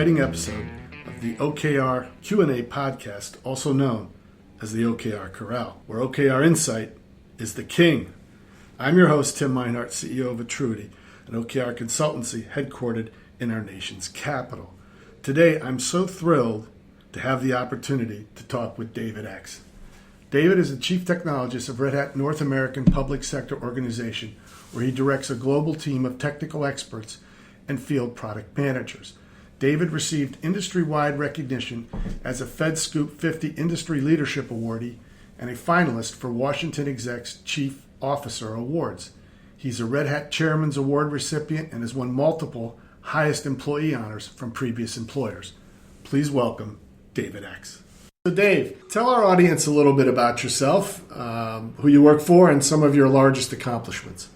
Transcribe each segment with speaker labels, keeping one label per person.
Speaker 1: exciting episode of the OKR Q&A Podcast, also known as the OKR Corral, where OKR Insight is the king. I'm your host, Tim Meinhardt, CEO of Atruity, an OKR consultancy headquartered in our nation's capital. Today, I'm so thrilled to have the opportunity to talk with David Egts. David is the Chief Technologist of Red Hat North American Public Sector Organization, where he directs a global team of technical experts and field product managers. David received industry-wide recognition as a FedScoop 50 Industry Leadership Awardee and a finalist for Washington Exec's Chief Officer Awards. He's a Red Hat Chairman's Award recipient and has won multiple highest employee honors from previous employers. Please welcome David Egts. So Dave, tell our audience a little bit about yourself, who you work for, and some of your largest accomplishments.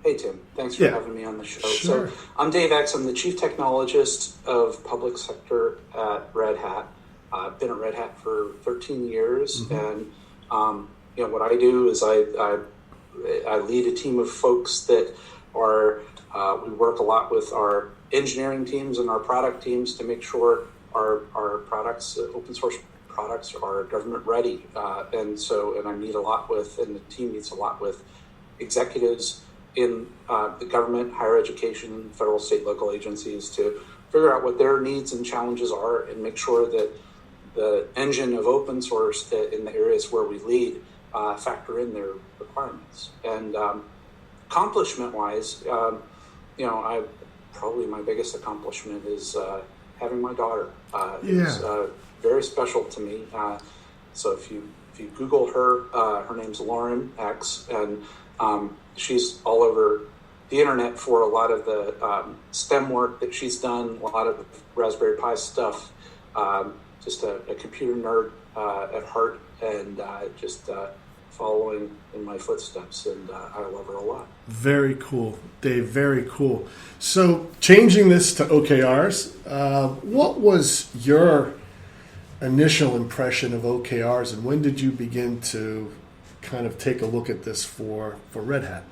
Speaker 2: Hey Tim, thanks for having me on the show.
Speaker 1: Sure.
Speaker 2: So I'm Dave Egts. I'm the Chief Technologist of Public Sector at Red Hat. I've been at Red Hat for 13 years, and what I do is I lead a team of folks that are. We work a lot with our engineering teams and our product teams to make sure our products, open source products, are government ready. And I meet a lot with, and the team meets a lot with executives in the government, higher education, federal, state, local agencies to figure out what their needs and challenges are and make sure that the engine of open source in the areas where we lead factor in their requirements. And accomplishment-wise, probably my biggest accomplishment is having my daughter. It's very special to me. So if you Google her, her name's Lauren X, and she's all over the internet for a lot of the STEM work that she's done, a lot of Raspberry Pi stuff, just a computer nerd at heart, and just following in my footsteps, and I love her a lot.
Speaker 1: Very cool, Dave, very cool. So changing this to OKRs, what was your initial impression of OKRs, and when did you begin to kind of take a look at this for Red Hat?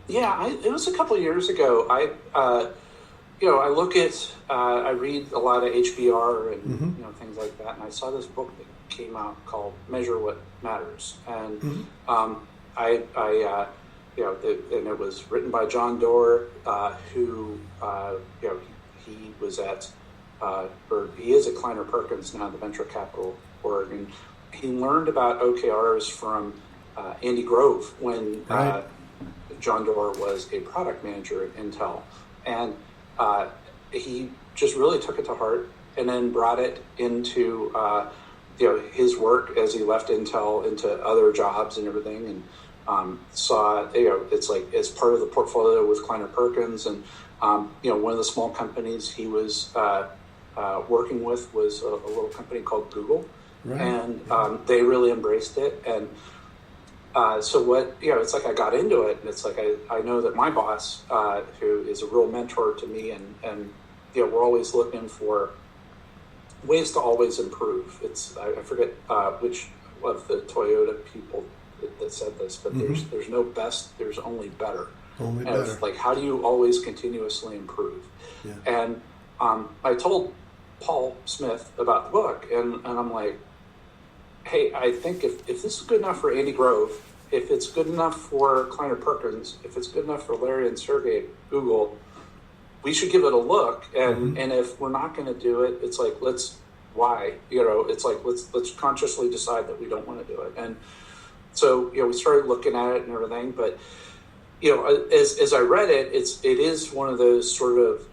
Speaker 2: Yeah, it was a couple of years ago. I read a lot of HBR and things like that, and I saw this book that came out called Measure What Matters, and and it was written by John Doerr, who he was at he is at Kleiner Perkins now, the venture capital org, and he learned about OKRs from Andy Grove when John Doerr was a product manager at Intel, and he just really took it to heart and then brought it into his work as he left Intel into other jobs and everything, and saw it's like as part of the portfolio with Kleiner Perkins, and one of the small companies he was working with was a little company called Google. Right. And they really embraced it, and it's like I got into it, and it's like I know that my boss, who is a real mentor to me, and we're always looking for ways to always improve. I forget which of the Toyota people that said this, but there's no best, there's only better.
Speaker 1: Only better.
Speaker 2: It's like, how do you always continuously improve? Yeah. And I told Paul Smith about the book, and I'm like, hey, I think if this is good enough for Andy Grove, if it's good enough for Kleiner Perkins, if it's good enough for Larry and Sergey at Google, we should give it a look. And if we're not going to do it, it's like, let's consciously decide that we don't want to do it. And so, we started looking at it and everything, but, as I read it, it is one of those sort of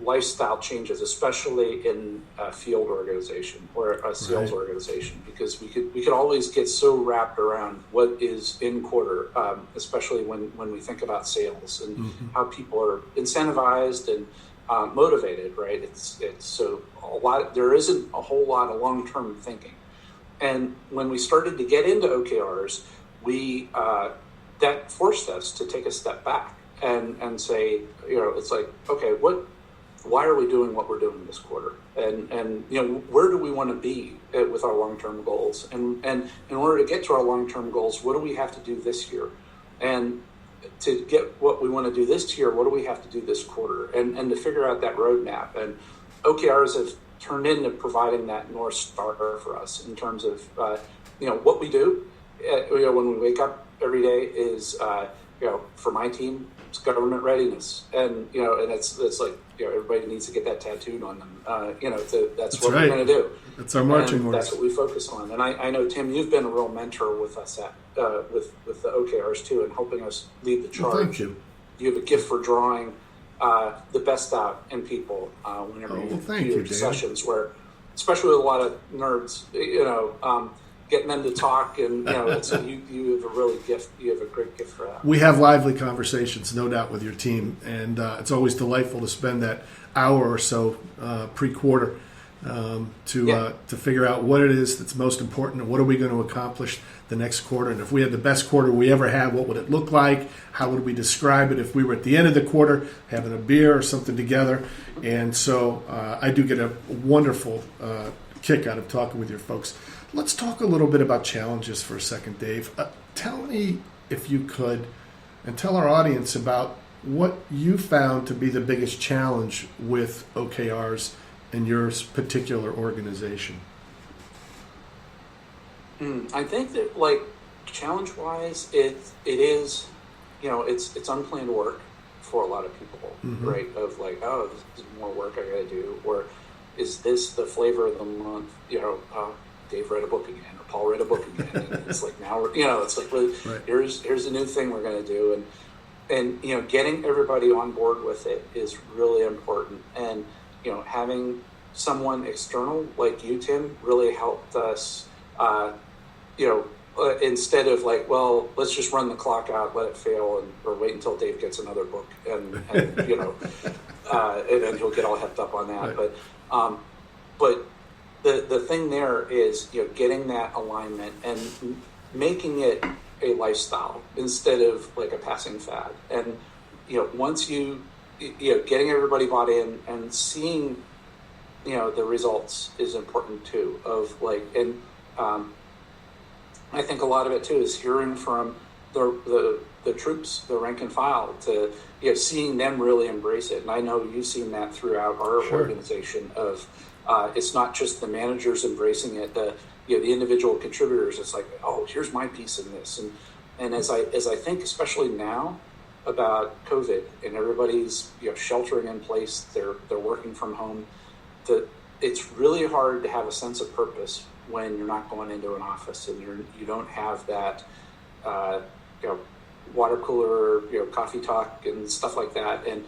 Speaker 2: lifestyle changes, especially in a field organization or a sales organization, because we could always get so wrapped around what is in quarter, especially when we think about sales and how people are incentivized and motivated, right? It's so a lot. There isn't a whole lot of long-term thinking, and when we started to get into OKRs, that forced us to take a step back and say, it's like, okay, why are we doing what we're doing this quarter? And where do we want to be with our long-term goals? And in order to get to our long-term goals, what do we have to do this year? And to get what we want to do this year, what do we have to do this quarter, and to figure out that roadmap. And OKRs have turned into providing that North Star for us in terms of what we do. When we wake up every day is for my team, it's government readiness, and and it's like everybody needs to get that tattooed on them. That's what
Speaker 1: right.
Speaker 2: we're going to do.
Speaker 1: That's our marching orders.
Speaker 2: That's what we focus on. And I know, Tim, you've been a real mentor with us with the OKRs too, and helping us lead the charge.
Speaker 1: Well, thank you.
Speaker 2: You have a gift for drawing the best out in people whenever you do your sessions, where, especially with a lot of nerds, getting them to talk, and you have a really gift. You have a great gift for that.
Speaker 1: We have lively conversations, no doubt, with your team, and it's always delightful to spend that hour or so pre-quarter to figure out what it is that's most important and what are we going to accomplish the next quarter. And if we had the best quarter we ever had, what would it look like? How would we describe it if we were at the end of the quarter having a beer or something together? And so I do get a wonderful kick out of talking with your folks. Let's talk a little bit about challenges for a second, Dave. Tell me, if you could, and tell our audience about what you found to be the biggest challenge with OKRs in your particular organization.
Speaker 2: I think that, like, challenge-wise, it is, it's unplanned work for a lot of people, right? Of like, oh, this is more work I got to do, or is this the flavor of the month? Dave read a book again, or Paul read a book again. And it's like, now it's like, right. Here's a new thing we're going to do, and getting everybody on board with it is really important. And having someone external like you, Tim, really helped us. Instead of like, well, let's just run the clock out, let it fail, or wait until Dave gets another book, and and then he'll get all hepped up on that. Right. But the thing there is, getting that alignment and making it a lifestyle instead of like a passing fad. And once getting everybody bought in and seeing the results is important too. Of like, and I think a lot of it too is hearing from the troops, the rank and file, to seeing them really embrace it. And I know you've seen that throughout our organization. Of it's not just the managers embracing it, the individual contributors. It's like, oh, here's my piece in this. And as I think, especially now about COVID and everybody's sheltering in place, they're working from home. It's really hard to have a sense of purpose when you're not going into an office and you don't have that water cooler, coffee talk and stuff like that, and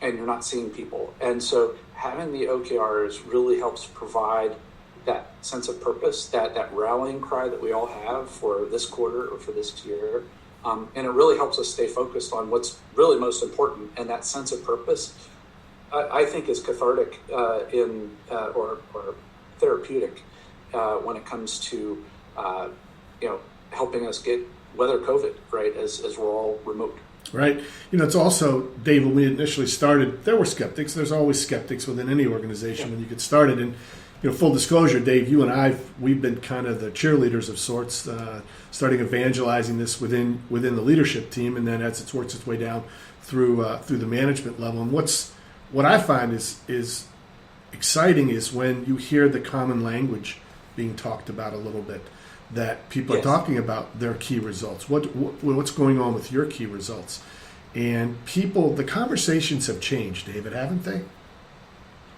Speaker 2: you're not seeing people. And so having the OKRs really helps provide that sense of purpose, that rallying cry that we all have for this quarter or for this year. And it really helps us stay focused on what's really most important. And that sense of purpose, I think, is cathartic or therapeutic when it comes to helping us weather COVID, right, as we're all remote.
Speaker 1: Right. It's also, Dave, when we initially started, there were skeptics. There's always skeptics within any organization when you get started. And, full disclosure, Dave, you and we've been kind of the cheerleaders of sorts, starting evangelizing this within the leadership team, and then as it works its way down through the management level. And what I find is exciting is when you hear the common language being talked about a little bit, that people are talking about their key results. What's going on with your key results? And the conversations have changed, David, haven't they?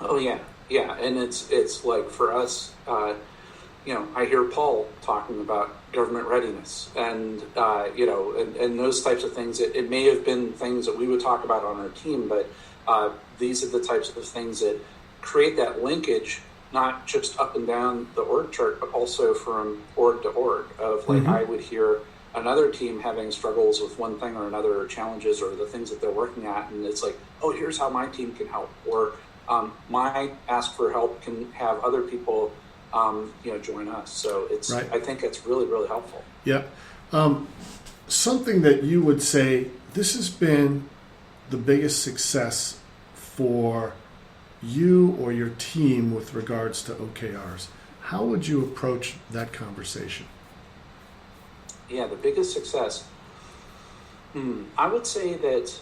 Speaker 1: Oh, yeah.
Speaker 2: Yeah, and it's like for us, I hear Paul talking about government readiness and, and those types of things. It may have been things that we would talk about on our team, but these are the types of things that create that linkage, not just up and down the org chart, but also from org to org. Of like, I would hear another team having struggles with one thing or another, or challenges, or the things that they're working at, and it's like, oh, here's how my team can help, or my ask for help can have other people, join us. So it's, right. I think it's really, really helpful.
Speaker 1: Yeah. Something that you would say, this has been the biggest success for you or your team with regards to OKRs. How would you approach that conversation?
Speaker 2: Yeah, the biggest success. I would say that,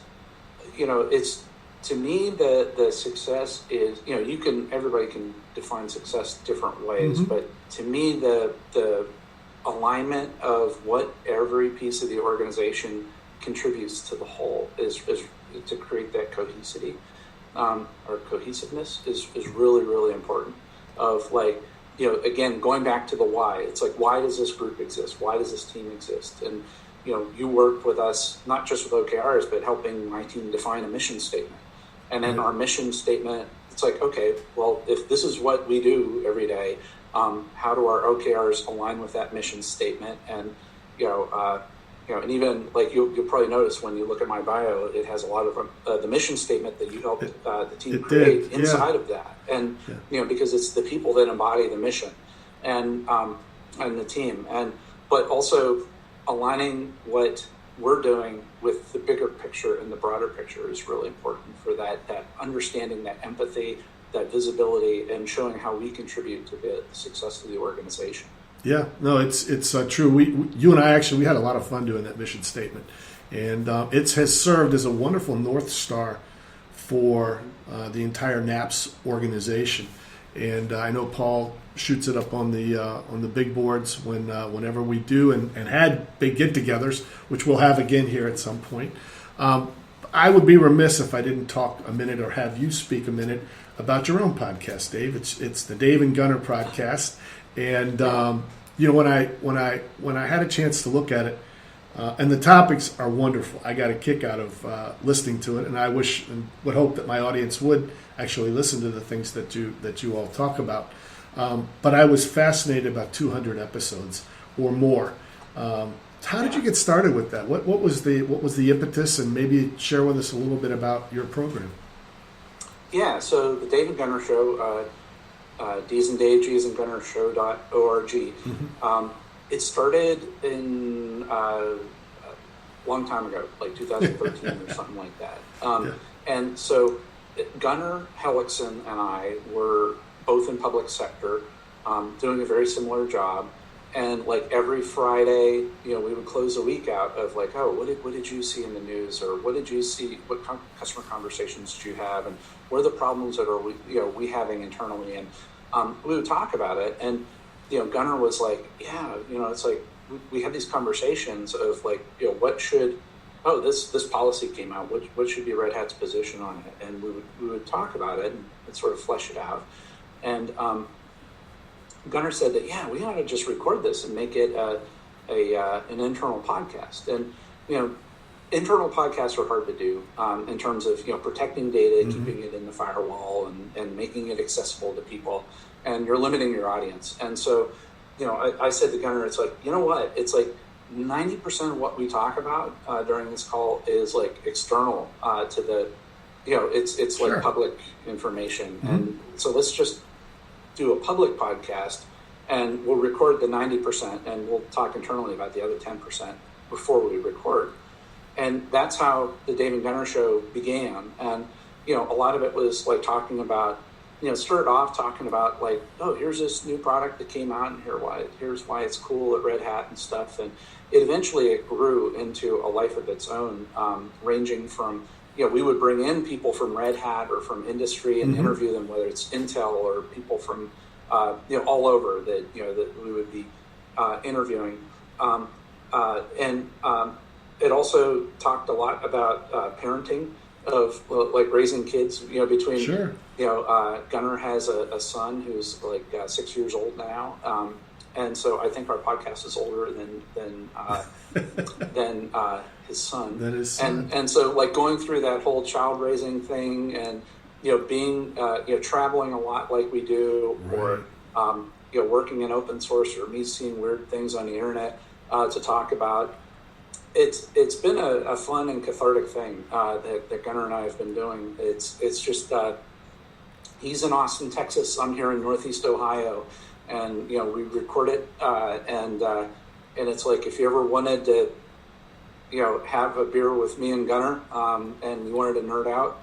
Speaker 2: it's, to me, the success is, everybody can define success different ways, but to me, the alignment of what every piece of the organization contributes to the whole is to create that cohesivity, or cohesiveness is really, really important. Of again, going back to the why, it's like, why does this group exist? Why does this team exist? And, you worked with us, not just with OKRs, but helping my team define a mission statement. And then our mission statement, it's like, okay, well, if this is what we do every day, how do our OKRs align with that mission statement? And, and even you'll probably notice when you look at my bio, it has a lot of the mission statement that you helped the team create inside of that. And, because it's the people that embody the mission and the team. But also aligning what we're doing with the bigger picture and the broader picture is really important for that understanding, that empathy, that visibility, and showing how we contribute to the success of the organization. Yeah, no, it's true. You and I we had a lot of fun doing that mission statement, and it has served as a wonderful North Star for the entire NAPS organization. And I know Paul shoots it up on the big boards whenever we do and had big get-togethers, which we'll have again here at some point. I would be remiss if I didn't talk a minute or have you speak a minute about your own podcast, Dave. It's the Dave and Gunner podcast, and when I had a chance to look at it, and the topics are wonderful. I got a kick out of listening to it, and I wish and would hope that my audience would actually listen to the things that you all talk about. But I was fascinated about 200 episodes or more. How did you get started with that? What was the impetus, and maybe share with us a little bit about your program? Yeah, so the Dave and Gunner Show, D's and Dave, G's and Gunner Show.org. It started in a long time ago, like 2013 or something like that. And so Gunnar Hellickson and I were both in public sector, doing a very similar job. And every Friday, we would close a week out of what did you see in the news, or what did you see, what customer conversations did you have, and what are the problems that we having internally, and we would talk about it. And Gunnar was like, it's like we had these conversations of what should, this policy came out, what should be Red Hat's position on it, and we would talk about it and sort of flesh it out. And Gunnar said that we ought to just record this and make it an internal podcast. And internal podcasts are hard to do in terms of protecting data, keeping it in the firewall, and making it accessible to people. And you're limiting your audience. And so, I said to Gunnar, it's like, you know what? It's like 90% of what we talk about during this call is external to the, it's
Speaker 1: Sure.
Speaker 2: public information. And so let's just do a public podcast, and we'll record the 90%, and we'll talk internally about the other 10% before we record. And that's how the Dave and Gunner Show began. And, a lot of it was talking about, started off talking about here's this new product that came out, and here's why it's cool at Red Hat and stuff. And it grew into a life of its own, ranging from, we would bring in people from Red Hat or from industry and interview them, whether it's Intel or people from, all over that we would be interviewing. It also talked a lot about parenting, of raising kids, between,
Speaker 1: Sure.
Speaker 2: Gunnar has a son who's 6 years old now. And so I think our podcast is older than his son.
Speaker 1: That is son.
Speaker 2: And so going through that whole child raising thing, and being traveling a lot like we do,
Speaker 1: right.
Speaker 2: or working in open source, or me seeing weird things on the internet to talk about. It's been a fun and cathartic thing that Gunnar and I have been doing. It's just he's in Austin, Texas. I'm here in Northeast Ohio. And, we record it, and it's if you ever wanted to, have a beer with me and Gunnar, and you wanted to nerd out,